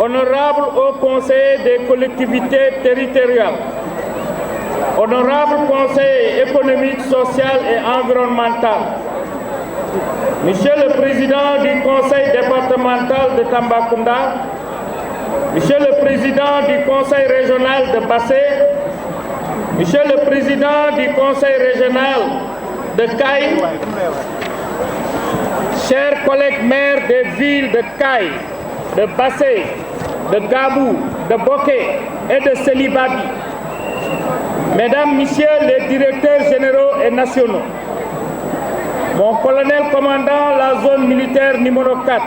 honorables hauts conseillers des collectivités territoriales, honorables conseillers économiques, social et environnemental, Monsieur le Président du Conseil départemental de Tambacounda, Monsieur le Président du Conseil régional de Bassé, Monsieur le Président du Conseil régional de Caille, chers collègues maires des villes de Caille, de Bassé, de Gabou, de Boké et de Celibabi, Mesdames, Messieurs les directeurs généraux et nationaux, mon colonel commandant la zone militaire numéro 4,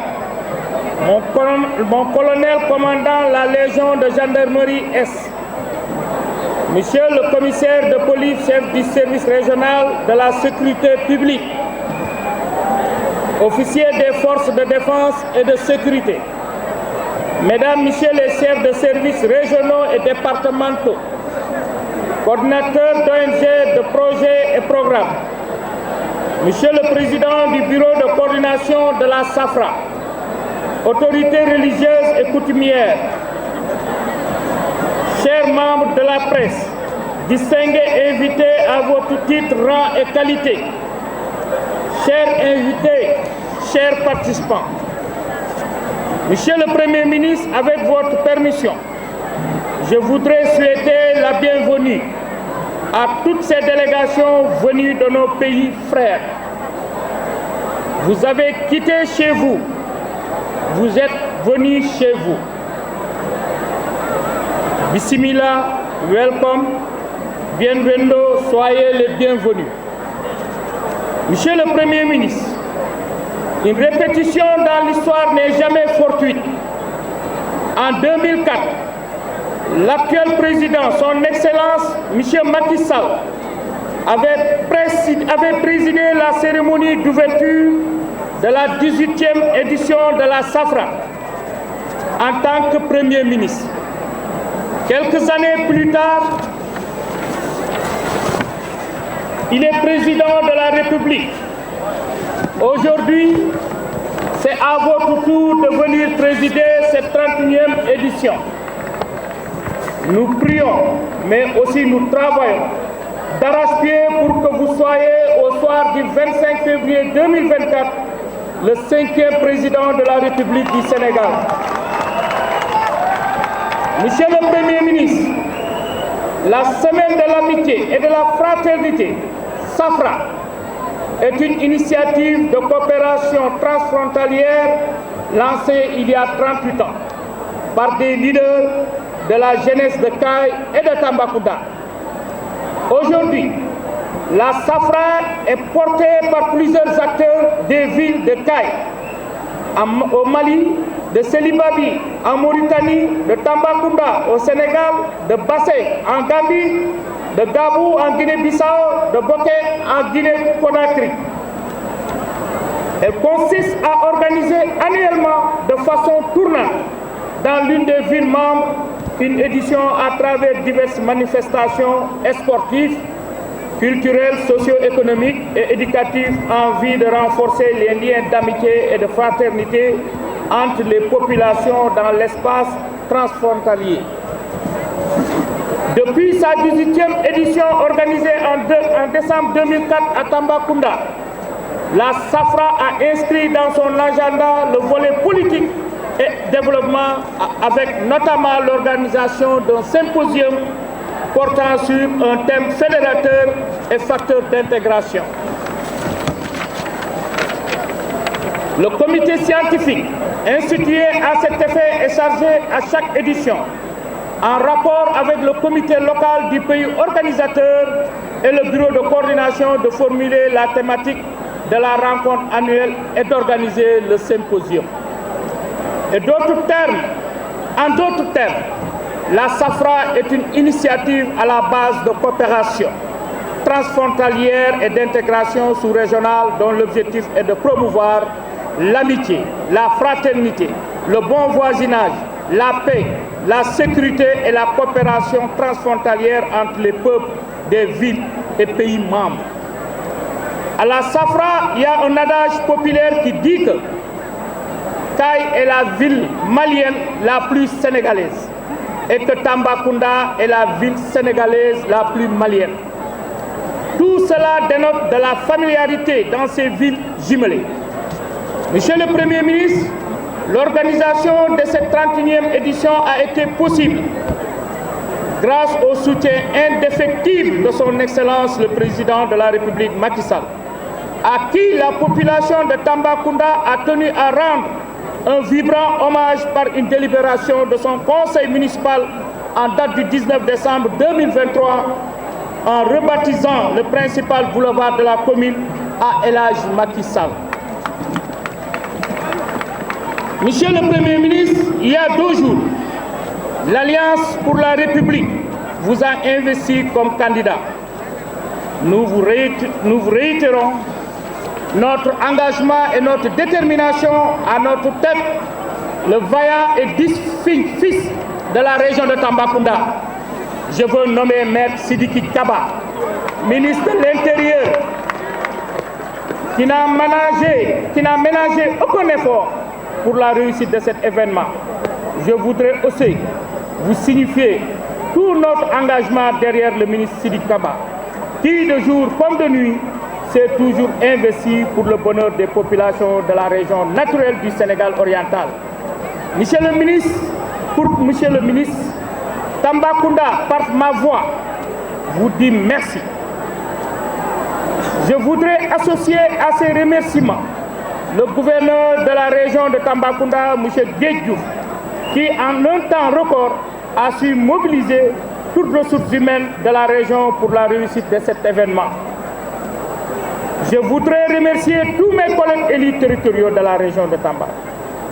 mon colonel commandant la Légion de gendarmerie S, Monsieur le commissaire de police, chef du service régional de la sécurité publique, officiers des forces de défense et de sécurité, Mesdames, Messieurs les chefs de services régionaux et départementaux, coordinateurs d'ONG, de projets et programmes, Monsieur le Président du Bureau de coordination de la SAFRA, autorités religieuses et coutumières, chers membres de la presse, distingués invités à votre titre, rang et qualité, chers invités, chers participants, Monsieur le Premier ministre, avec votre permission, je voudrais souhaiter la bienvenue à toutes ces délégations venues de nos pays frères. Vous avez quitté chez vous, vous êtes venus chez vous. Bismillah, welcome, bienvenue, soyez les bienvenus. Monsieur le Premier ministre, une répétition dans l'histoire n'est jamais fortuite. En 2004, l'actuel président, son Excellence, M. Macky Sall, avait présidé la cérémonie d'ouverture de la 18e édition de la SAFRA en tant que Premier ministre. Quelques années plus tard, il est président de la République. Aujourd'hui, c'est à votre tour de venir présider cette 31e édition. Nous prions, mais aussi nous travaillons d'arrache-pied pour que vous soyez, au soir du 25 février 2024, le 5e président de la République du Sénégal. Monsieur le Premier ministre, la Semaine de l'amitié et de la fraternité, SAFRA, est une initiative de coopération transfrontalière lancée il y a 38 ans par des leaders de la jeunesse de Caille et de Tambacounda. Aujourd'hui, la SAFRA est portée par plusieurs acteurs des villes de Caille, au Mali, de Celibabi en Mauritanie, de Tambacounda au Sénégal, de Bassé en Gambie, de Gabou en Guinée-Bissau, de Boké en Guinée-Conakry. Elle consiste à organiser annuellement de façon tournante dans l'une des villes membres une édition à travers diverses manifestations sportives, culturelles, socio-économiques et éducatives en vue de renforcer les liens d'amitié et de fraternité entre les populations dans l'espace transfrontalier. Depuis sa 18e édition organisée en décembre 2004 à Tambacounda, la SAFRA a inscrit dans son agenda le volet politique et développement avec notamment l'organisation d'un symposium portant sur un thème fédérateur et facteur d'intégration. Le comité scientifique institué à cet effet est chargé à chaque édition, en rapport avec le comité local du pays organisateur et le bureau de coordination, de formuler la thématique de la rencontre annuelle et d'organiser le symposium. En d'autres termes, la SAFRA est une initiative à la base de coopération transfrontalière et d'intégration sous-régionale dont l'objectif est de promouvoir l'amitié, la fraternité, le bon voisinage, la paix, la sécurité et la coopération transfrontalière entre les peuples des villes et pays membres. À la SAFRA, il y a un adage populaire qui dit que Kaye est la ville malienne la plus sénégalaise et que Tambacounda est la ville sénégalaise la plus malienne. Tout cela dénote de la familiarité dans ces villes jumelées. Monsieur le Premier ministre, l'organisation de cette 31e édition a été possible grâce au soutien indéfectible de son Excellence le Président de la République Macky Sall, à qui la population de Tambacounda a tenu à rendre un vibrant hommage par une délibération de son conseil municipal en date du 19 décembre 2023 en rebaptisant le principal boulevard de la commune à El Hadji Macky Sall. Monsieur le Premier ministre, il y a 2 jours, l'Alliance pour la République vous a investi comme candidat. Nous vous réitérons notre engagement et notre détermination à notre tête, le vaillant et digne fils de la région de Tambacounda. Je veux nommer Maître Sidiki Kaba, ministre de l'Intérieur, qui n'a ménagé aucun effort pour la réussite de cet événement. Je voudrais aussi vous signifier tout notre engagement derrière le ministre Sidiki Kaba, qui de jour comme de nuit s'est toujours investi pour le bonheur des populations de la région naturelle du Sénégal oriental. Monsieur le ministre, Tambacounda, par ma voix, vous dit merci. Je voudrais associer à ces remerciements le gouverneur de la région de Tambacounda, M. Guédiouf, qui en un temps record a su mobiliser toutes les ressources humaines de la région pour la réussite de cet événement. Je voudrais remercier tous mes collègues élus territoriaux de la région de Tamba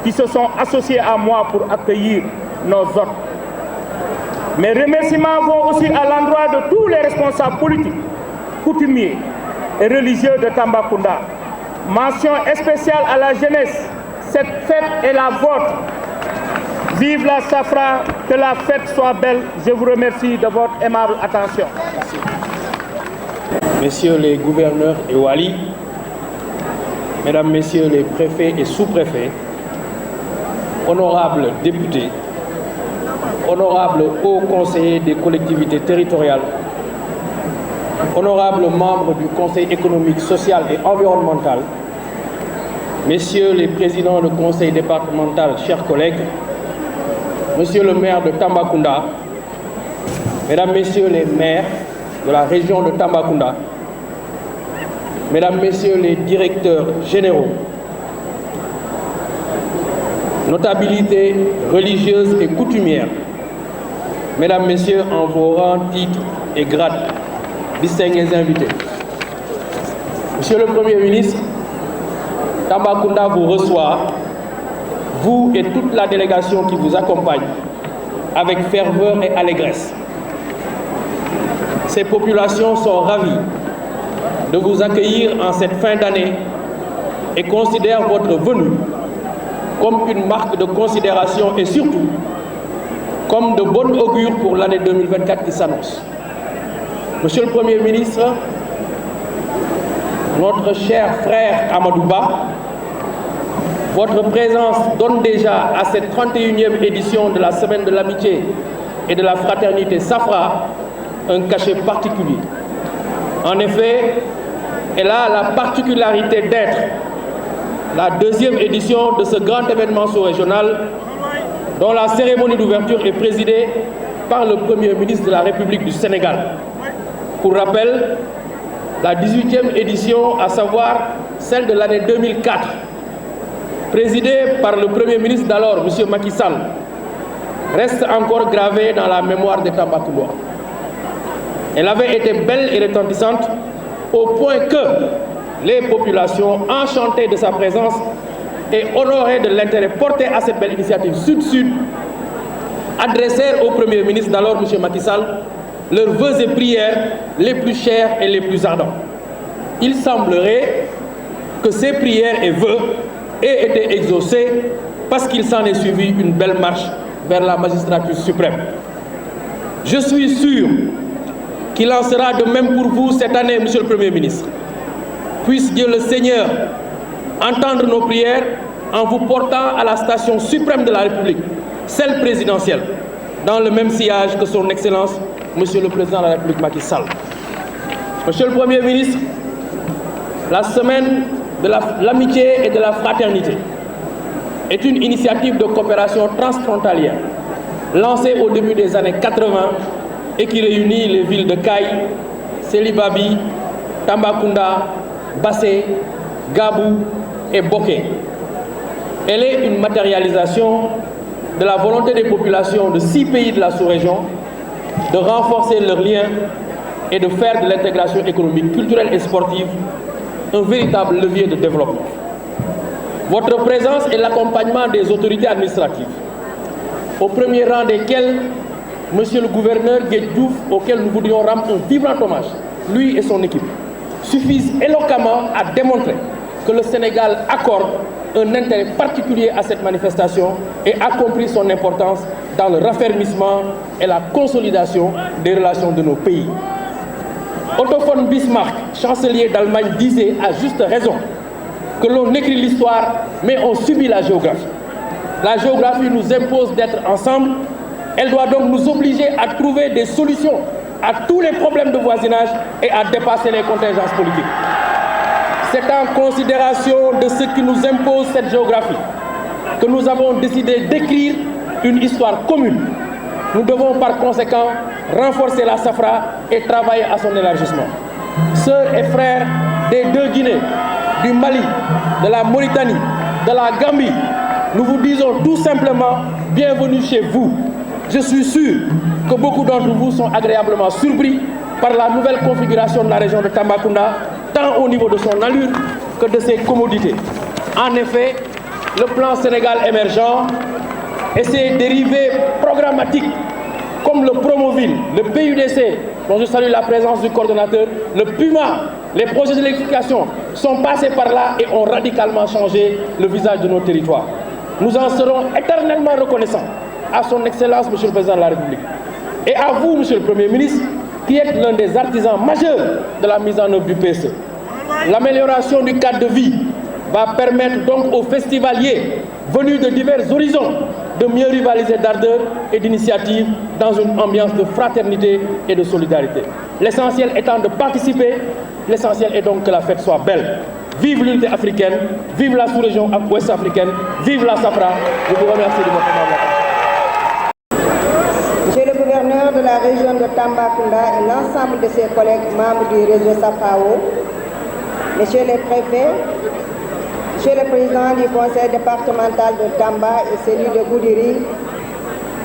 qui se sont associés à moi pour accueillir nos hôtes. Mes remerciements vont aussi à l'endroit de tous les responsables politiques, coutumiers et religieux de Tambacounda. Mention spéciale à la jeunesse, cette fête est la vôtre. Vive la Safra, que la fête soit belle. Je vous remercie de votre aimable attention. Merci. Messieurs les gouverneurs et Wali, Mesdames, Messieurs les préfets et sous-préfets, honorables députés, honorables hauts conseillers des collectivités territoriales, honorables membres du Conseil économique, social et environnemental, Messieurs les présidents du conseil départemental, chers collègues, Monsieur le maire de Tambacounda, Mesdames, Messieurs les maires de la région de Tambacounda, Mesdames, Messieurs les directeurs généraux, notabilités religieuses et coutumières, Mesdames, Messieurs, en vos rangs, titres et grades, distingués invités. Monsieur le Premier ministre, Tambacounda vous reçoit, vous et toute la délégation qui vous accompagne, avec ferveur et allégresse. Ces populations sont ravies de vous accueillir en cette fin d'année et considèrent votre venue comme une marque de considération et surtout comme de bon augure pour l'année 2024 qui s'annonce. Monsieur le Premier ministre, notre cher frère Amadouba, votre présence donne déjà à cette 31e édition de la Semaine de l'Amitié et de la Fraternité Safra un cachet particulier. En effet, elle a la particularité d'être la 2e édition de ce grand événement sous-régional dont la cérémonie d'ouverture est présidée par le Premier ministre de la République du Sénégal. Pour rappel, la 18e édition, à savoir celle de l'année 2004, présidée par le Premier ministre d'alors, M. Macky Sall, reste encore gravée dans la mémoire des Tambacouleurs. Elle avait été belle et retentissante au point que les populations, enchantées de sa présence et honorées de l'intérêt porté à cette belle initiative Sud-Sud, adressèrent au Premier ministre d'alors, M. Macky Sall, leurs vœux et prières les plus chers et les plus ardents. Il semblerait que ces prières et vœux aient été exaucés parce qu'il s'en est suivi une belle marche vers la magistrature suprême. Je suis sûr qu'il en sera de même pour vous cette année, Monsieur le Premier ministre. Puisse Dieu le Seigneur entendre nos prières en vous portant à la station suprême de la République, celle présidentielle, dans le même sillage que son Excellence, Monsieur le Président de la République Macky Sall. Monsieur le Premier ministre, la semaine de l'amitié et de la fraternité est une initiative de coopération transfrontalière lancée au début des années 80 et qui réunit les villes de Kaï, Sélibabi, Tambacounda, Bassé, Gabou et Boké. Elle est une matérialisation de la volonté des populations de 6 pays de la sous-région de renforcer leurs liens et de faire de l'intégration économique, culturelle et sportive un véritable levier de développement. Votre présence et l'accompagnement des autorités administratives, au premier rang desquelles Monsieur le gouverneur Guèye Diouf, auquel nous voudrions rendre un vibrant hommage, lui et son équipe, suffisent éloquemment à démontrer que le Sénégal accorde un intérêt particulier à cette manifestation et a compris son importance dans le raffermissement et la consolidation des relations de nos pays. Otto von Bismarck, chancelier d'Allemagne, disait à juste raison que l'on écrit l'histoire, mais on subit la géographie. La géographie nous impose d'être ensemble. Elle doit donc nous obliger à trouver des solutions à tous les problèmes de voisinage et à dépasser les contingences politiques. C'est en considération de ce qui nous impose cette géographie que nous avons décidé d'écrire une histoire commune. Nous devons par conséquent renforcer la SAFRA et travailler à son élargissement. Sœurs et frères des 2 Guinées, du Mali, de la Mauritanie, de la Gambie, nous vous disons tout simplement bienvenue chez vous. Je suis sûr que beaucoup d'entre vous sont agréablement surpris par la nouvelle configuration de la région de Tambacounda, tant au niveau de son allure que de ses commodités. En effet, le plan Sénégal émergent et ses dérivés programmatiques comme le Promoville, le PUDC, dont je salue la présence du coordonnateur, le PUMA, les projets d'électrification sont passés par là et ont radicalement changé le visage de nos territoires. Nous en serons éternellement reconnaissants à son Excellence, Monsieur le Président de la République. Et à vous, Monsieur le Premier ministre, qui êtes l'un des artisans majeurs de la mise en œuvre du PSE. L'amélioration du cadre de vie va permettre donc aux festivaliers venus de divers horizons de mieux rivaliser d'ardeur et d'initiative dans une ambiance de fraternité et de solidarité. L'essentiel étant de participer, l'essentiel est donc que la fête soit belle. Vive l'unité africaine, vive la sous-région ouest africaine, vive la SAFRA. Je vous remercie de votre attention. Monsieur le gouverneur de la région de Tambacounda et l'ensemble de ses collègues membres du réseau SAFRAO, Monsieur le préfet, Monsieur le président du conseil départemental de Tamba et celui de Goudiri,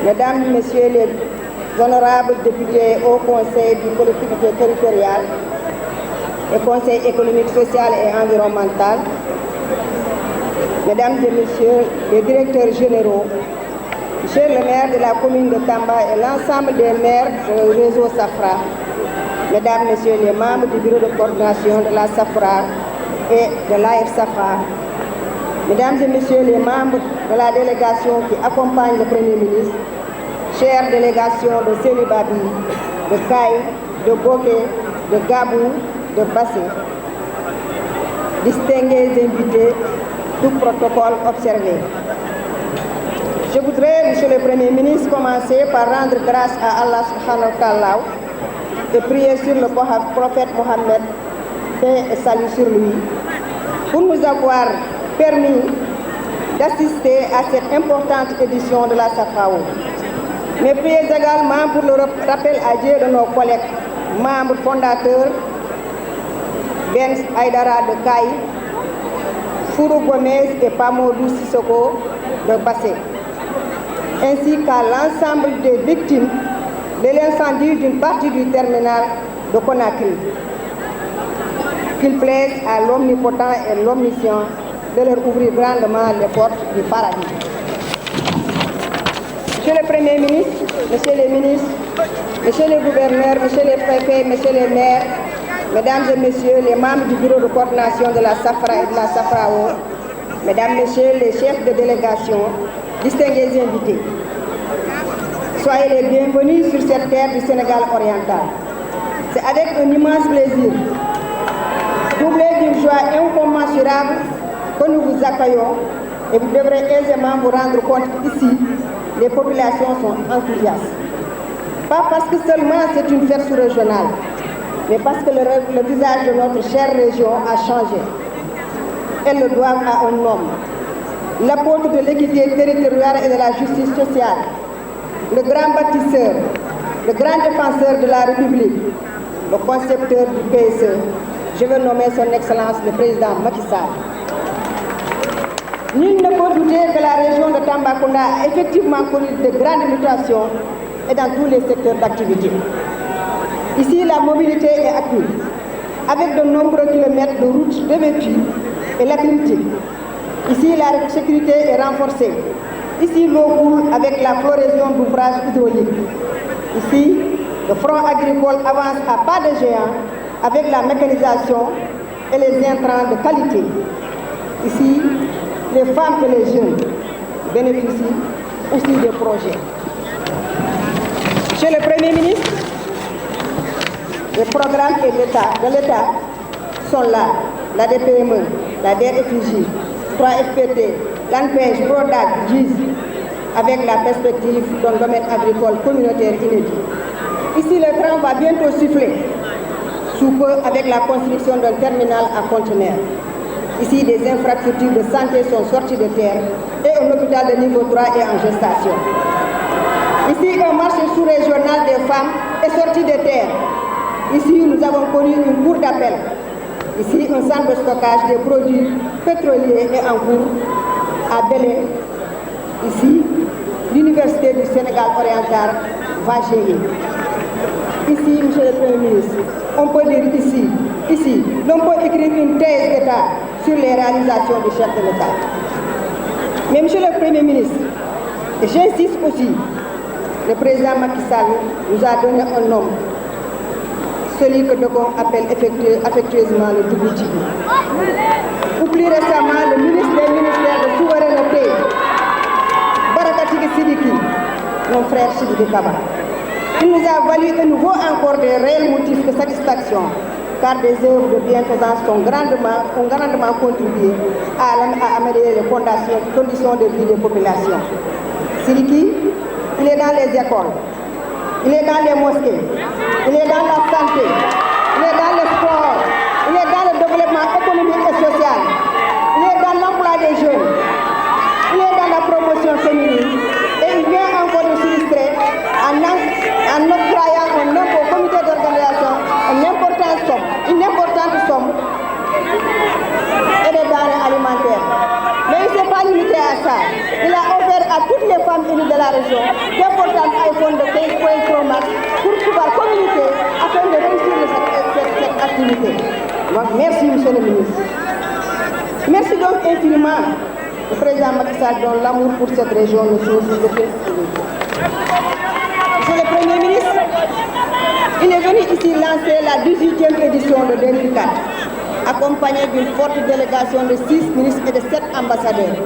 Mesdames et Messieurs les honorables députés au conseil du collectivité territoriale et conseil économique, social et environnemental, Mesdames et Messieurs les directeurs généraux, Monsieur le maire de la commune de Tamba et l'ensemble des maires du réseau SAFRA, Mesdames et Messieurs les membres du bureau de coordination de la SAFRA et de l'AF-SAFRA, Mesdames et Messieurs les membres de la délégation qui accompagne le Premier ministre, chère délégation de Sélibabi, de Kaï, de Boké, de Gabou, de Bassé, distingués invités, tout protocole observé. Je voudrais, Monsieur le Premier ministre, commencer par rendre grâce à Allah subhanahu wa ta'ala et prier sur le prophète Mohammed, paix et salut sur lui, pour nous avoir permis d'assister à cette importante édition de la SAFRAO. Mais priez également pour le rappel à Dieu de nos collègues, membres fondateurs, Ben Aïdara de Kaï, Fourou Gomez et Pamodou Sissoko de Bassé, ainsi qu'à l'ensemble des victimes de l'incendie d'une partie du terminal de Conakry. Qu'il plaise à l'omnipotent et l'omniscient de leur ouvrir grandement les portes du paradis. Monsieur le Premier ministre, Monsieur les ministres, Monsieur les gouverneurs, Monsieur les préfets, Monsieur les maires, Mesdames et Messieurs les membres du bureau de coordination de la SAFRA et de la SAFRAO, Mesdames, Messieurs les chefs de délégation, distingués invités, soyez les bienvenus sur cette terre du Sénégal oriental. C'est avec un immense plaisir, doublé d'une joie incommensurable, que nous vous accueillons et vous devrez aisément vous rendre compte qu'ici, les populations sont enthousiastes. Pas parce que seulement c'est une fête sous-régionale, mais parce que le visage de notre chère région a changé. Elles le doivent à un homme, l'apôtre de l'équité territoriale et de la justice sociale, le grand bâtisseur, le grand défenseur de la République, le concepteur du PSE. Je veux nommer son Excellence le président Macky Sall. Nul ne peut douter que la région de Tambacounda a effectivement connu de grandes mutations et dans tous les secteurs d'activité. Ici, la mobilité est accrue, avec de nombreux kilomètres de routes revêtues et latéritiques. Ici, la sécurité est renforcée. Ici, l'eau coule avec la floraison d'ouvrages hydrauliques. Ici, le front agricole avance à pas de géant avec la mécanisation et les intrants de qualité. Ici, les femmes et les jeunes bénéficient aussi des projets. Monsieur le Premier ministre, les programmes de l'État sont là. La DPME, la DRFJ, 3FPT, l'ANPEJ, PRODAC, GIZ, avec la perspective d'un domaine agricole communautaire inédit. Ici, le train va bientôt siffler, sous peu avec la construction d'un terminal à conteneurs. Ici, des infrastructures de santé sont sorties de terre et un hôpital de niveau 3 est en gestation. Ici, un marché sous-régional des femmes est sorti de terre. Ici, nous avons connu une cour d'appel. Ici, un centre de stockage des produits pétroliers est en cours à Belém. Ici, l'Université du Sénégal oriental va gérer. Ici, Monsieur le Premier ministre, on peut dire ici, l'on peut écrire une thèse d'État sur les réalisations du chef de l'État. Mais Monsieur le Premier ministre, et j'insiste aussi, le président Macky Sall nous a donné un nom, celui que Dogon appelle affectueusement le Djibouti. Ou plus récemment, le ministre des ministères de souveraineté, Barakatigi Sidiki, mon frère Sidiki Kaba. Il nous a valu de nouveau encore des réels motifs de satisfaction, car des œuvres de bienfaisance ont grandement contribué à améliorer les conditions de vie des populations. Sidiki, il est dans les écoles, il est dans les mosquées, il est dans la santé, il est dans le sport, il est dans le développement économique et social, il est dans l'emploi des jeunes, il est dans la promotion féminine et il vient encore de s'illustrer en octroyant au comité d'organisation une importante somme et des denrées alimentaires. Mais il ne s'est pas limité à ça. Il a offert à toutes les femmes élues de la région d'importantes iPhones de 15 Pro Max pour pouvoir communiquer afin de réussir cette activité. Donc merci, Monsieur le ministre. Merci donc infiniment au président Macky Sall dont l'amour pour cette région ne cesse de s'exprimer. Monsieur le Premier ministre, il est venu ici lancer la 18e édition de 2004, accompagné d'une forte délégation de 6 ministres et de 7 ambassadeurs.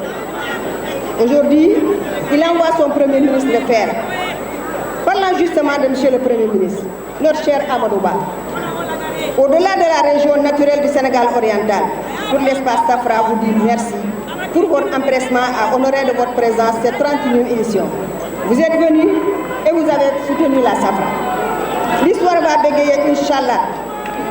Aujourd'hui, il envoie son Premier ministre le faire. Parlant justement de Monsieur le Premier ministre, notre cher Amadou Ba, au-delà de la région naturelle du Sénégal oriental, pour l'espace Safra vous dit merci pour votre empressement à honorer de votre présence cette 31e édition. Vous êtes venus et vous avez soutenu la Safra. L'histoire va bégayer, Inch'Allah,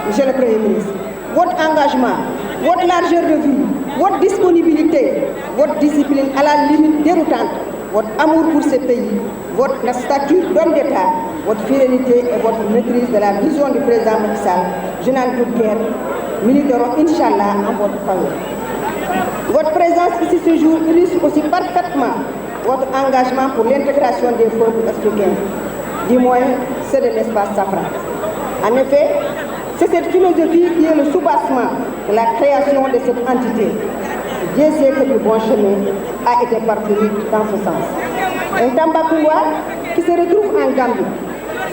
Monsieur le Premier ministre. Votre engagement, votre largeur de vue, votre disponibilité, votre discipline à la limite déroutante, votre amour pour ce pays, votre stature d'homme d'État, votre fidélité et votre maîtrise de la vision du président Macky Sall, je n'en doute guère, militeront Inch'Allah en votre faveur. Votre présence ici ce jour illustre aussi parfaitement votre engagement pour l'intégration des peuples africains, du moins ceux de l'espace Safra. En effet, c'est cette philosophie qui est le soubassement de la création de cette entité. Dieu sait que le bon chemin a été parcouru dans ce sens. Un Tambacounda qui se retrouve en Gambie,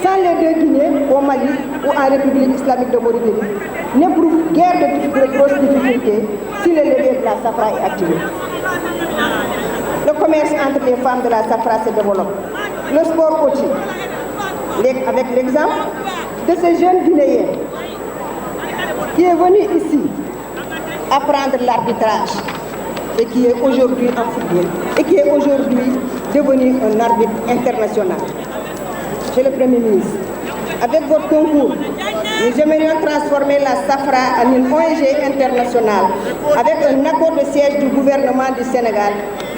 sans les deux Guinées, au Mali ou en République islamique de Mauritanie, n'éprouve guère de grosses difficultés si le levier de la Safra est activé. Le commerce entre les femmes de la Safra se développe. Le sport aussi. Avec l'exemple de ce jeune Guinéen qui est venu ici apprendre l'arbitrage et qui est aujourd'hui en football et qui est aujourd'hui devenu un arbitre international. Monsieur le Premier ministre, avec votre concours, nous aimerions transformer la SAFRA en une ONG internationale avec un accord de siège du gouvernement du Sénégal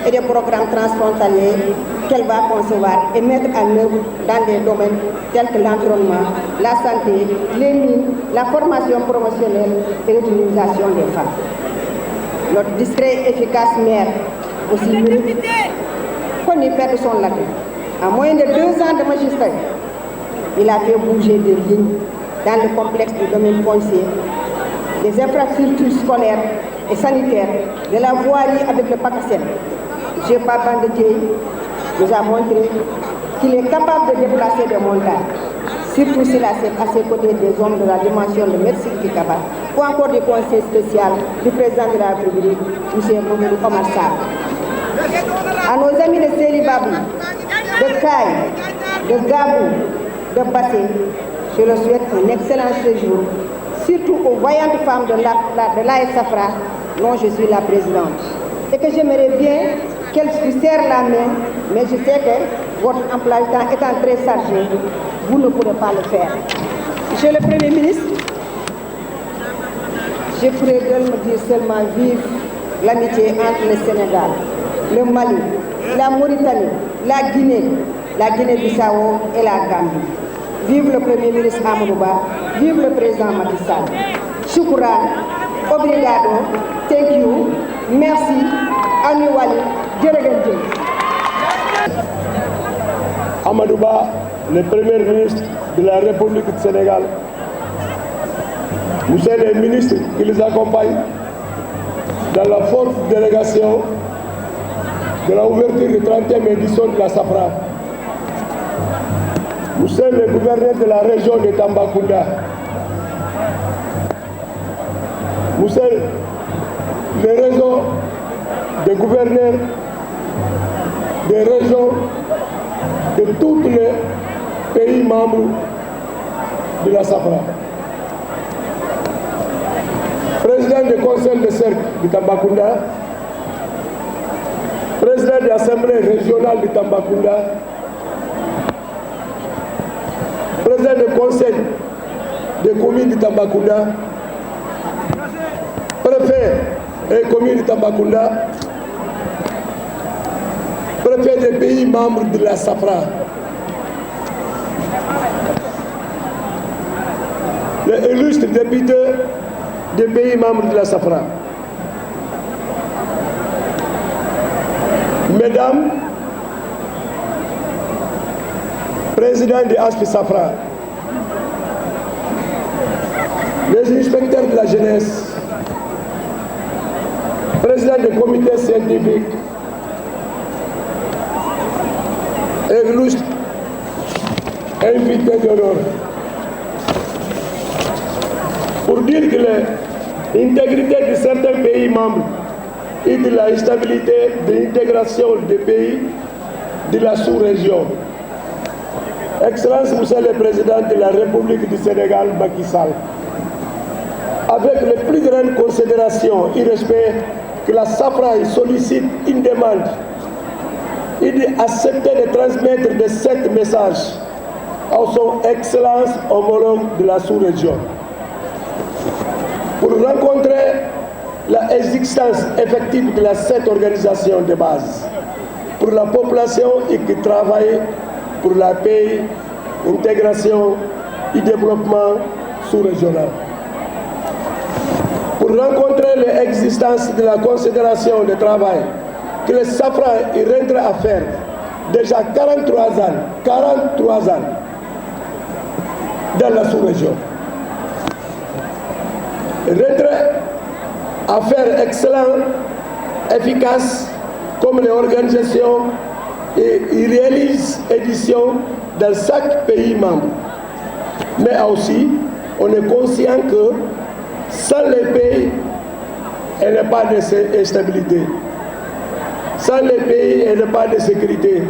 et des programmes transfrontaliers qu'elle va concevoir et mettre en œuvre dans des domaines tels que l'environnement, la santé, les mines, la formation promotionnelle et l'utilisation des femmes. Notre discret et efficace maire aussi mérite qu'on y perde son latin. En moins de 2 ans de magistrat, il a fait bouger des lignes dans le complexe du domaine foncier, des infrastructures scolaires et sanitaires, de la voirie avec le PACASEN. M. Papan de Thiey nous a montré qu'il est capable de déplacer des montagnes, surtout s'il a à ses côtés des hommes de la dimension de Merci Kikaba, ou encore du conseil spécial du président de la République, M. Mamadou Omar Sarr. À nos amis de Seri Babou, de Kaye, de Gabou, de Bassé, je leur souhaite un excellent séjour, surtout aux voyantes femmes de l'AS Safra, dont je suis la présidente. Et que j'aimerais bien qu'elles se serrent la main, mais je sais que votre emploi du temps étant très chargé, vous ne pourrez pas le faire. Monsieur le Premier ministre, je pourrais me dire seulement vive l'amitié entre le Sénégal, le Mali, la Mauritanie, la Guinée-Bissau et la Gambie. Vive le Premier ministre Amadou Ba, vive le président Macky Sall. Shukran, obrigado, thank you, merci, Aniwali, Djeregenje. Amadou Ba, le Premier ministre de la République du Sénégal, monsieur les ministres qui les accompagnent dans la forte délégation de la ouverture de 30e édition de la SAFRA, monsieur le gouverneur de la région de Tambacounda, monsieur le réseau des gouverneurs des régions de tous les pays membres de la SAFRA, président du conseil de cercle de Tambacounda, président de l'Assemblée régionale de Tambacounda, président du conseil des communes de Tambacounda, préfet et communes de Tambacounda, préfet des pays membres de la SAFRA, les illustres députés des pays membres de la SAFRA, mesdames, président de ASPI SAFRA, les inspecteurs de la jeunesse, président du comité scientifique, et illustres invités d'honneur. Pour dire que l'intégrité de certains pays membres et de la stabilité de l'intégration des pays de la sous-région. Excellence, Monsieur le Président de la République du Sénégal, Macky Sall, avec les plus grandes considérations et respect que la SAFRA sollicite une demande, il dit accepter de transmettre de 7 messages à son Excellence homologue de la sous-région. Pour rencontrer la existence effective de cette organisation de base pour la population et qui travaille pour la paix, l'intégration et le développement sous-régional. Pour rencontrer l'existence de la considération de travail que le SAFRA est rentré à faire déjà 43 ans dans la sous-région. Rentré à faire excellent, efficace, comme les organisations, et ils réalisent édition dans chaque pays membre. Mais aussi, on est conscient que sans les pays, il n'y a pas de stabilité. Sans les pays, il n'y a pas de sécurité.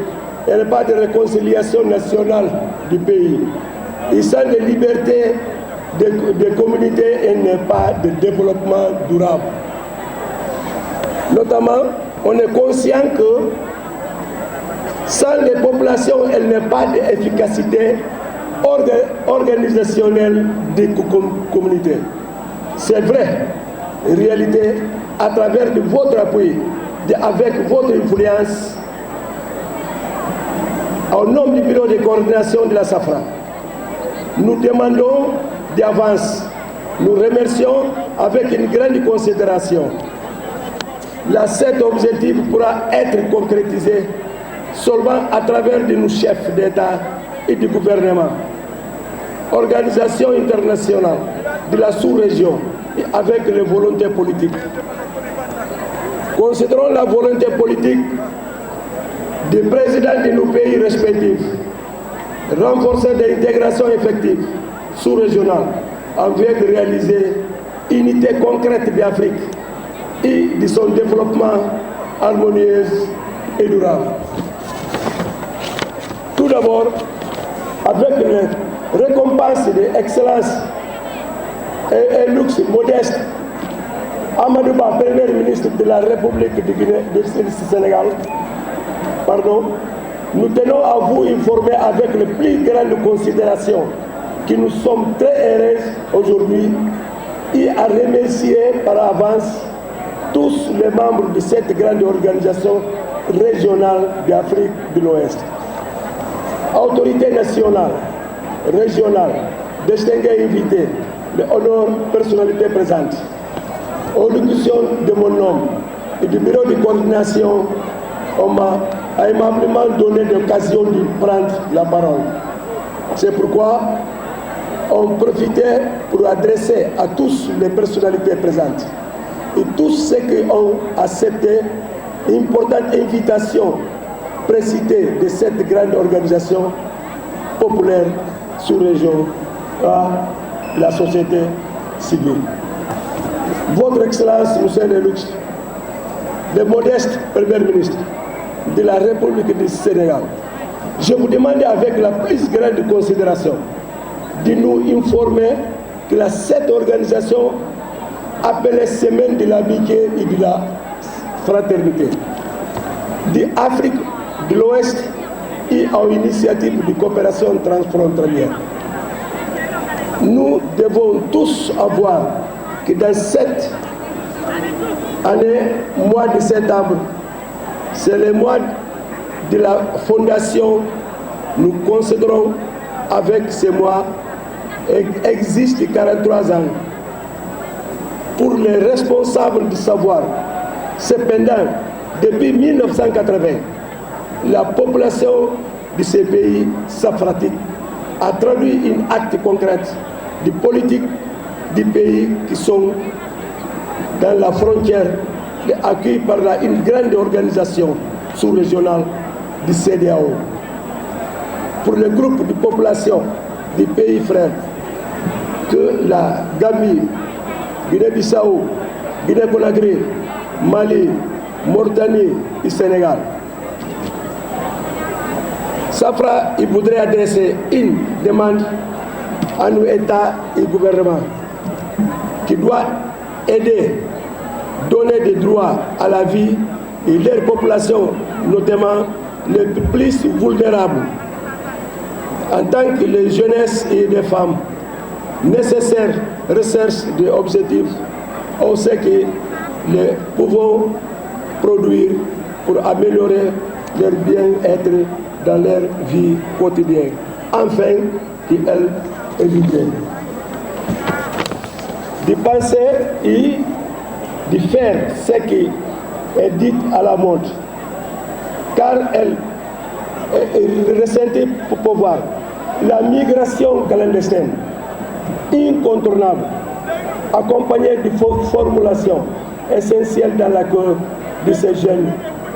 Il n'y a pas de réconciliation nationale du pays. Et sans de liberté des communautés, il n'y a pas de développement durable. Notamment, on est conscient que sans les populations, il n'y a pas d'efficacité organisationnelle des communautés. C'est vrai, en réalité, à travers de votre appui, avec votre influence, au nom du bureau de coordination de la SAFRA, nous demandons d'avance, nous remercions avec une grande considération. Cet objectif pourra être concrétisé seulement à travers de nos chefs d'État et du gouvernement, organisations internationales de la sous-région et avec les volontés politiques. Considérons la volonté politique des présidents de nos pays respectifs, renforcer l'intégration effective sous-régionale en vue de réaliser une unité concrète d'Afrique et de son développement harmonieux et durable. Tout d'abord, avec les récompenses d'excellence et luxe modeste, Amadou Ba, Premier ministre de la République du Sénégal, nous tenons à vous informer avec la plus grande considération que nous sommes très heureux aujourd'hui et à remercier par avance tous les membres de cette grande organisation régionale d'Afrique de l'Ouest. Autorités nationales, régionales, distingués invités, les honneurs personnalités présentes, aux locutions de mon nom et du bureau de coordination, on m'a aimablement donné l'occasion de prendre la parole. C'est pourquoi on profitait pour adresser à tous les personnalités présentes et tous ceux qui ont accepté une importante invitation précitée de cette grande organisation populaire sous-région à la société civile. Votre Excellence, Monsieur le modeste Premier ministre de la République du Sénégal, je vous demande avec la plus grande considération de nous informer que cette organisation appelée Semaine de l'amitié et de la fraternité d'Afrique de l'Ouest et en initiative de coopération transfrontalière. Nous devons tous avoir que dans cette année, mois de septembre, c'est le mois de la fondation, nous considérons avec ce mois, existe 43 ans. Pour les responsables du savoir, cependant, depuis 1980, la population de ces pays safratiques a traduit une acte concret de politique des pays qui sont dans la frontière accueillis par une grande organisation sous-régionale du CEDEAO. Pour le groupe de population des pays frères que la Gambie, Guinée-Bissau, Guinée-Conakry, Mali, Mauritanie et Sénégal. SAFRA, il voudrait adresser une demande à nos États et gouvernements qui doit aider, donner des droits à la vie et leurs populations, notamment les plus vulnérables, en tant que les jeunesses et les femmes, nécessaires recherche des objectifs, on sait que nous pouvons produire pour améliorer leur bien-être dans leur vie quotidienne, afin qu'elles évitent de penser et de faire ce qui est dit à la mode, car elles ressentent pour pouvoir la migration clandestine incontournable, accompagnée de formulations essentielles dans la cause de ces jeunes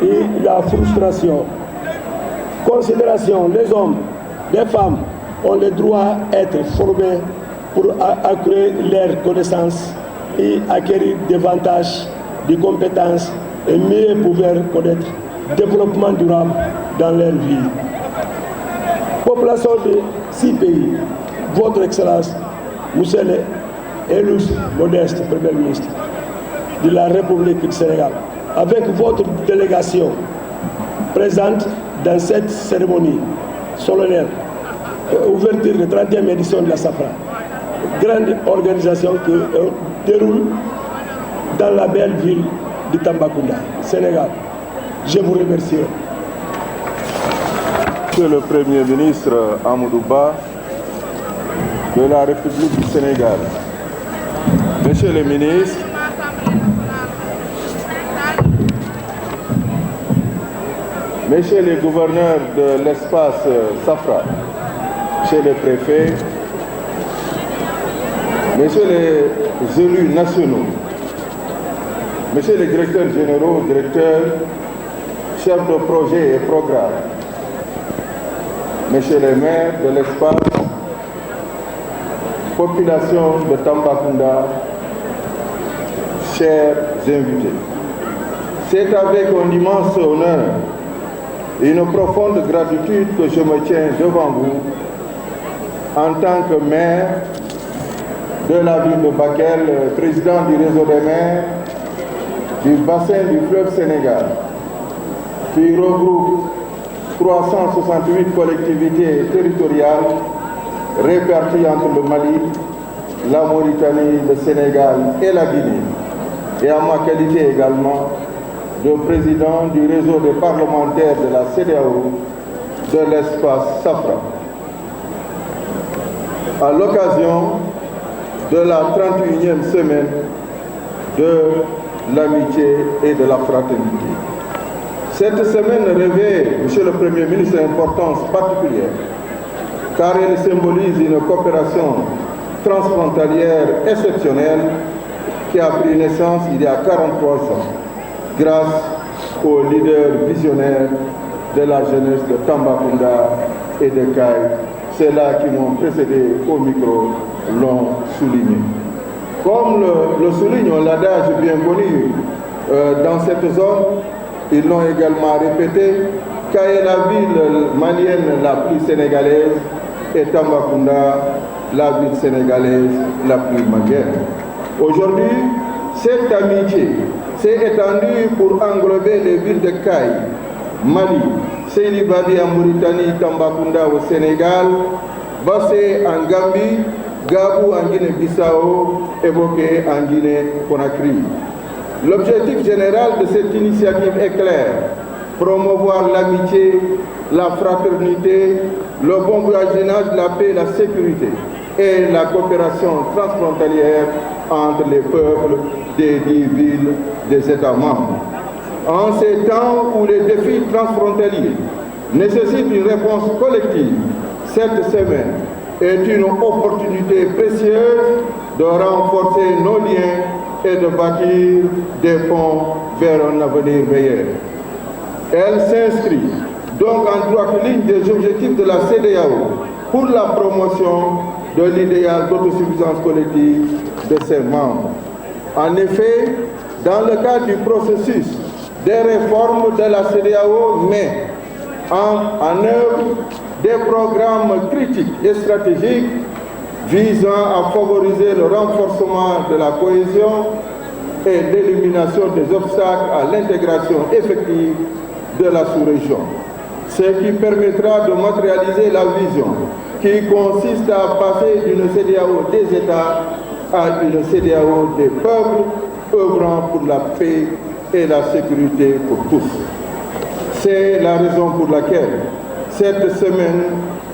et la frustration. Considération, les hommes, les femmes ont le droit d'être formés pour accroître leurs connaissances et acquérir davantage de compétences et mieux pouvoir connaître le développement durable dans leur vie. Population de 6 pays, Votre Excellence, Monsieur l'élu modeste Premier ministre de la République du Sénégal, avec votre délégation présente dans cette cérémonie solennelle, ouverture de 30e édition de la SAFRA, grande organisation qui déroule dans la belle ville de Tambacounda, Sénégal. Je vous remercie. Monsieur le Premier ministre Amadou Ba de la République du Sénégal, Monsieur le ministre, Messieurs les gouverneurs de l'espace Safra, Messieurs les préfets, Messieurs les élus nationaux, Messieurs les directeurs généraux, directeurs, chefs de projet et programmes, Messieurs les maires de l'espace, population de Tambacounda, chers invités, c'est avec un immense honneur et une profonde gratitude que je me tiens devant vous en tant que maire de la ville de Bakel, président du réseau des maires du bassin du fleuve Sénégal, qui regroupe 368 collectivités territoriales réparties entre le Mali, la Mauritanie, le Sénégal et la Guinée, et à ma qualité également de président du réseau des parlementaires de la CEDEAO de l'espace Safra. À l'occasion de la 31e semaine de l'amitié et de la fraternité. Cette semaine revêt, Monsieur le Premier ministre, une importance particulière, car elle symbolise une coopération transfrontalière exceptionnelle qui a pris naissance il y a 43 ans, grâce aux leaders visionnaires de la jeunesse de Tambacounda et de Kaye. Ceux-là qui m'ont précédé au micro l'ont souligné. Comme le souligne l'adage bien connu dans cette zone, ils l'ont également répété, Kaye est la ville malienne la plus sénégalaise et Tambacounda la ville sénégalaise la plus malienne. Aujourd'hui, cette amitié s'est étendue pour englober les villes de Kaye, Mali, Seyni Badi en Mauritanie, Tambacounda au Sénégal, Bassé en Gambie, Gabou en Guinée-Bissau, évoqué en Guinée-Conakry. L'objectif général de cette initiative est clair: promouvoir l'amitié, la fraternité, le bon voisinage, la paix, la sécurité et la coopération transfrontalière entre les peuples des 10 villes des États membres. En ces temps où les défis transfrontaliers nécessitent une réponse collective, cette semaine est une opportunité précieuse de renforcer nos liens et de bâtir des ponts vers un avenir meilleur. Elle s'inscrit donc en droite ligne des objectifs de la CEDEAO pour la promotion de l'idéal d'autosuffisance collective de ses membres. En effet, dans le cadre du processus des réformes de la CEDEAO, met en œuvre des programmes critiques et stratégiques visant à favoriser le renforcement de la cohésion et l'élimination des obstacles à l'intégration effective de la sous-région, ce qui permettra de matérialiser la vision qui consiste à passer d'une CEDEAO des États à une CEDEAO des peuples, œuvrant pour la paix et la sécurité pour tous. C'est la raison pour laquelle cette semaine,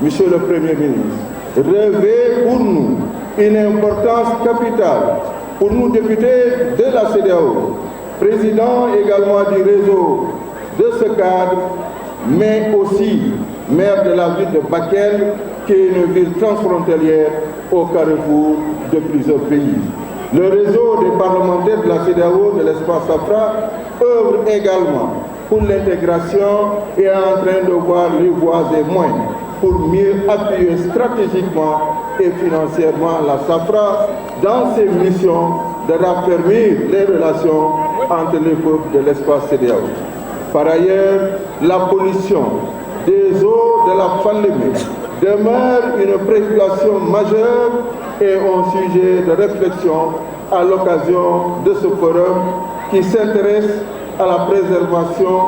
Monsieur le Premier ministre, revêt pour nous une importance capitale pour nous députés de la CEDEAO, président également du réseau de ce cadre, mais aussi maire de la ville de Bakel, qui est une ville transfrontalière au carrefour de plusieurs pays. Le réseau des parlementaires de la CEDEAO de l'espace Safra œuvre également pour l'intégration et est en train de voir les voies et moyens pour mieux appuyer stratégiquement et financièrement la Safra dans ses missions de raffermir les relations entre les peuples de l'espace CEDEAO. Par ailleurs, la pollution des eaux de la Falémé demeure une préoccupation majeure et un sujet de réflexion à l'occasion de ce forum qui s'intéresse à la préservation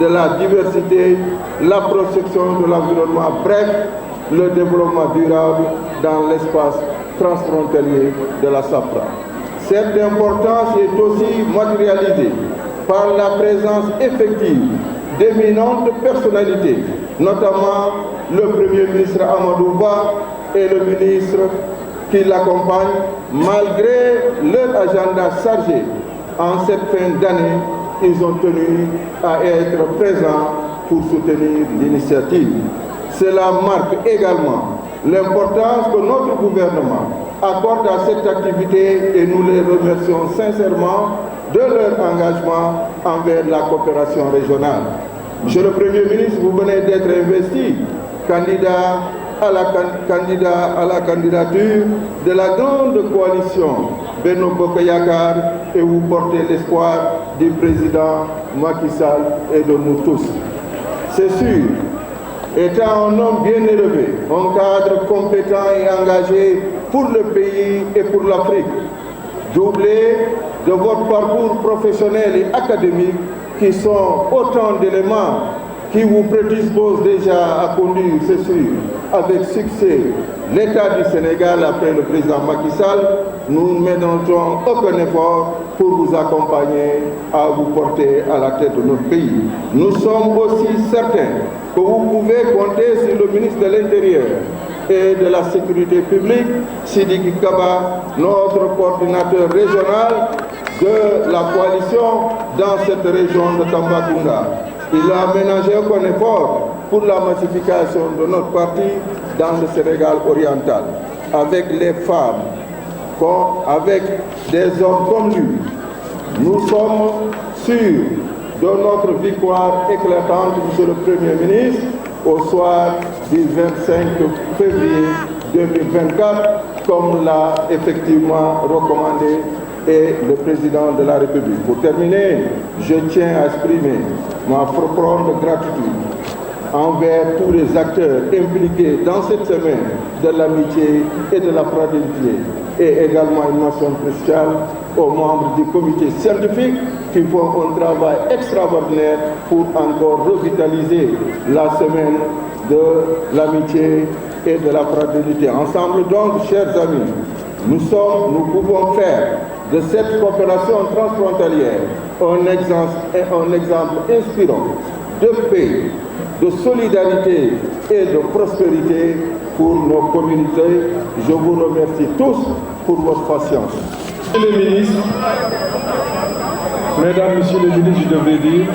de la diversité, la protection de l'environnement, bref, le développement durable dans l'espace transfrontalier de la SAFRA. Cette importance est aussi matérialisée par la présence effective d'éminentes personnalités, notamment le Premier ministre Amadou Ba et le ministre qui l'accompagne, malgré leur agenda chargé. En cette fin d'année, ils ont tenu à être présents pour soutenir l'initiative. Cela marque également l'importance que notre gouvernement accorde à cette activité et nous les remercions sincèrement de leur engagement envers la coopération régionale. Monsieur le Premier ministre, vous venez d'être investi candidat à la candidature de la grande coalition Benno Bokk Yakaar et vous portez l'espoir du président Macky Sall et de nous tous. C'est sûr, étant un homme bien élevé, un cadre compétent et engagé pour le pays et pour l'Afrique, doublé de votre parcours professionnel et académique qui sont autant d'éléments qui vous prédisposent déjà à conduire, c'est sûr, avec succès l'État du Sénégal après le président Macky Sall. Nous ne ménageons aucun effort pour vous accompagner à vous porter à la tête de notre pays. Nous sommes aussi certains que vous pouvez compter sur le ministre de l'Intérieur et de la Sécurité publique, Sidiki Kaba, notre coordinateur régional de la coalition dans cette région de Tambacounda. Il a aménagé aucun effort pour la massification de notre parti dans le Sénégal oriental, avec les femmes, avec des hommes comme lui. Nous sommes sûrs de notre victoire éclatante, Monsieur le Premier ministre, au soir du 25 février 2024, comme l'a effectivement recommandé et le président de la République. Pour terminer, je tiens à exprimer ma profonde gratitude envers tous les acteurs impliqués dans cette semaine de l'amitié et de la fraternité, et également une mention spéciale aux membres du comité scientifique qui font un travail extraordinaire pour encore revitaliser la semaine de l'amitié et de la fraternité. Ensemble donc, chers amis, nous pouvons faire de cette coopération transfrontalière un exemple inspirant de paix, de solidarité et de prospérité pour nos communautés. Je vous remercie tous pour votre patience. Monsieur les ministres, Mesdames, Messieurs les ministres, je devrais dire,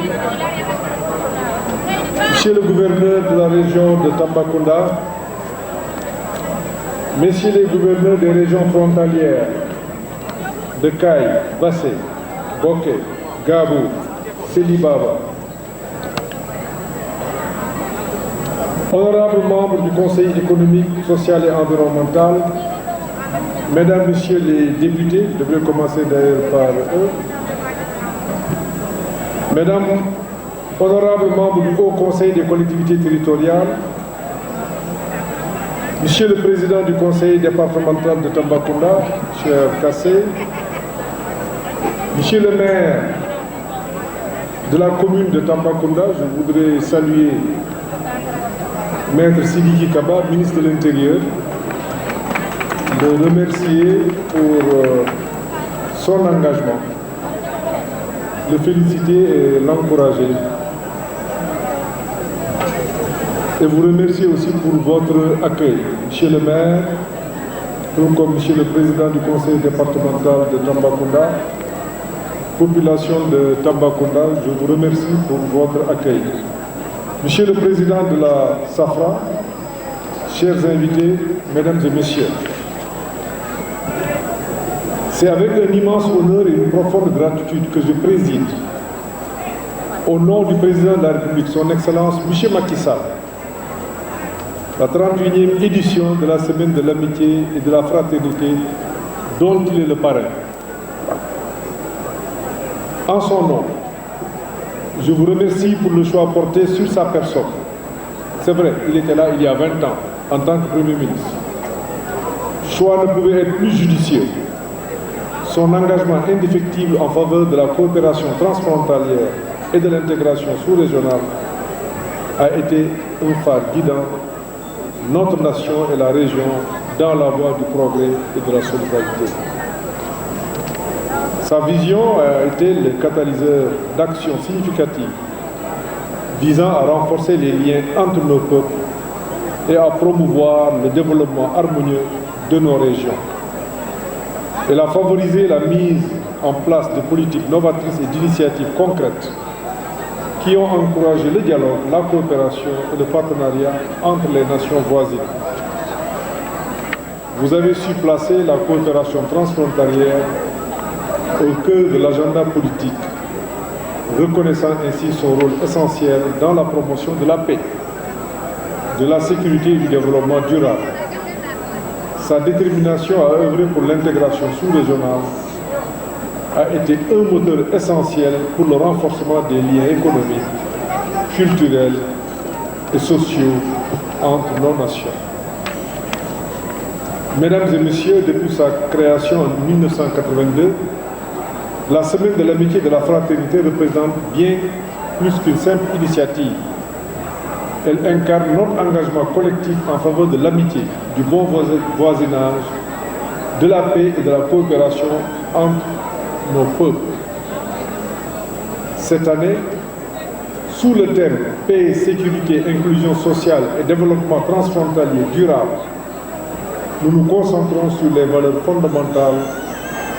Monsieur le gouverneur de la région de Tambacounda, Messieurs les gouverneurs des régions frontalières de Kaye, Bassé, Boké, Gabou, Sélibaba, honorables membres du Conseil économique, social et environnemental, Mesdames, Messieurs les députés, je devrais commencer d'ailleurs par eux, Mesdames, honorables membres du Haut Conseil des collectivités territoriales, Monsieur le Président du Conseil départemental de Tambacounda, cher Kassé, Monsieur le maire de la commune de Tambacounda, je voudrais saluer Maître Sidiki Kaba, ministre de l'Intérieur, le remercier pour son engagement, le féliciter et l'encourager. Et vous remercier aussi pour votre accueil. Monsieur le maire, tout comme Monsieur le Président du Conseil départemental de Tambacounda, population de Tambacounda, je vous remercie pour votre accueil. Monsieur le Président de la SAFRA, chers invités, Mesdames et Messieurs, c'est avec un immense honneur et une profonde gratitude que je préside, au nom du Président de la République, Son Excellence M. Macky Sall, la 31e édition de la Semaine de l'Amitié et de la Fraternité dont il est le parrain. En son nom, je vous remercie pour le choix porté sur sa personne. C'est vrai, il était là il y a 20 ans en tant que Premier ministre. Le choix ne pouvait être plus judicieux. son engagement indéfectible en faveur de la coopération transfrontalière et de l'intégration sous-régionale a été un phare guidant notre nation et la région dans la voie du progrès et de la solidarité. Sa vision a été le catalyseur d'actions significatives visant à renforcer les liens entre nos peuples et à promouvoir le développement harmonieux de nos régions. Elle a favorisé la mise en place de politiques novatrices et d'initiatives concrètes qui ont encouragé le dialogue, la coopération et le partenariat entre les nations voisines. Vous avez su placer la coopération transfrontalière au cœur de l'agenda politique, reconnaissant ainsi son rôle essentiel dans la promotion de la paix, de la sécurité et du développement durable. Sa détermination à œuvrer pour l'intégration sous-régionale a été un moteur essentiel pour le renforcement des liens économiques, culturels et sociaux entre nos nations. Mesdames et messieurs, depuis sa création en 1982, la Semaine de l'amitié et de la fraternité représente bien plus qu'une simple initiative. Elle incarne notre engagement collectif en faveur de l'amitié, du bon voisinage, de la paix et de la coopération entre nos peuples. Cette année, sous le thème Paix, sécurité, inclusion sociale et développement transfrontalier durable, nous nous concentrons sur les valeurs fondamentales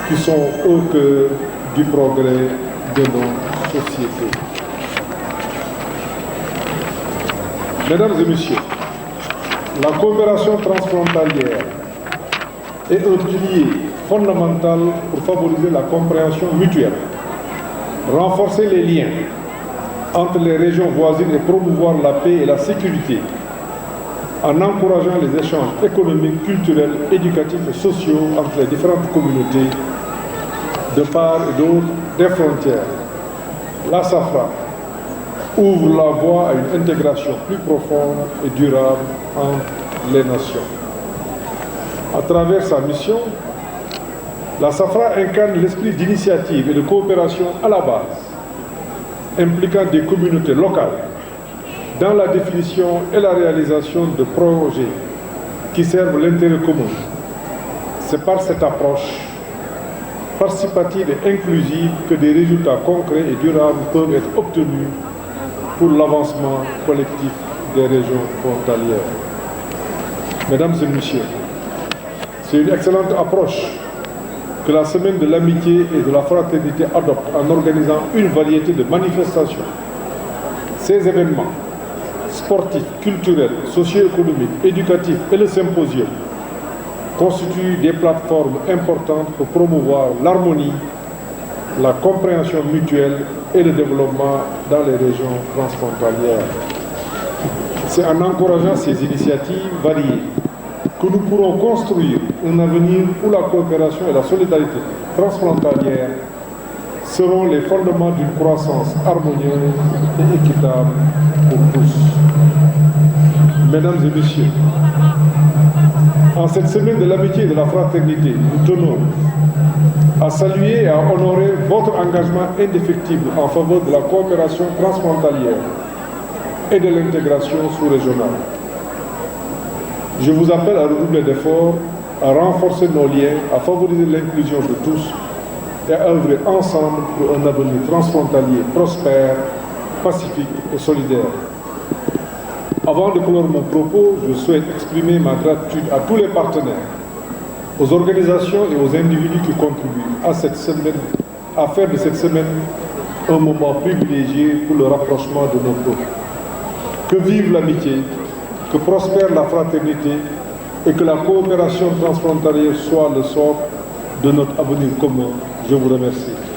qui sont au cœur du progrès de nos sociétés. Mesdames et messieurs, la coopération transfrontalière est un pilier fondamental pour favoriser la compréhension mutuelle, renforcer les liens entre les régions voisines et promouvoir la paix et la sécurité en encourageant les échanges économiques, culturels, éducatifs et sociaux entre les différentes communautés de part et d'autre des frontières. La SAFRA ouvre la voie à une intégration plus profonde et durable entre les nations. À travers sa mission, la SAFRA incarne l'esprit d'initiative et de coopération à la base, impliquant des communautés locales dans la définition et la réalisation de projets qui servent l'intérêt commun. C'est par cette approche participative et inclusive que des résultats concrets et durables peuvent être obtenus pour l'avancement collectif des régions frontalières. Mesdames et messieurs, c'est une excellente approche que la Semaine de l'amitié et de la fraternité adopte en organisant une variété de manifestations. Ces événements sportifs, culturels, socio-économiques, éducatifs et le symposium constituent des plateformes importantes pour promouvoir l'harmonie, la compréhension mutuelle et le développement dans les régions transfrontalières. C'est en encourageant ces initiatives variées que nous pourrons construire un avenir où la coopération et la solidarité transfrontalière seront les fondements d'une croissance harmonieuse et équitable pour tous. Mesdames et messieurs, en cette semaine de l'amitié et de la fraternité, nous tenons à saluer et à honorer votre engagement indéfectible en faveur de la coopération transfrontalière et de l'intégration sous-régionale. Je vous appelle à redoubler d'efforts, à renforcer nos liens, à favoriser l'inclusion de tous et à œuvrer ensemble pour un avenir transfrontalier prospère, pacifique et solidaire. Avant de clore mon propos, je souhaite exprimer ma gratitude à tous les partenaires, aux organisations et aux individus qui contribuent à cette semaine, à faire de cette semaine un moment privilégié pour le rapprochement de nos peuples. Que vive l'amitié, que prospère la fraternité et que la coopération transfrontalière soit le socle de notre avenir commun. Je vous remercie.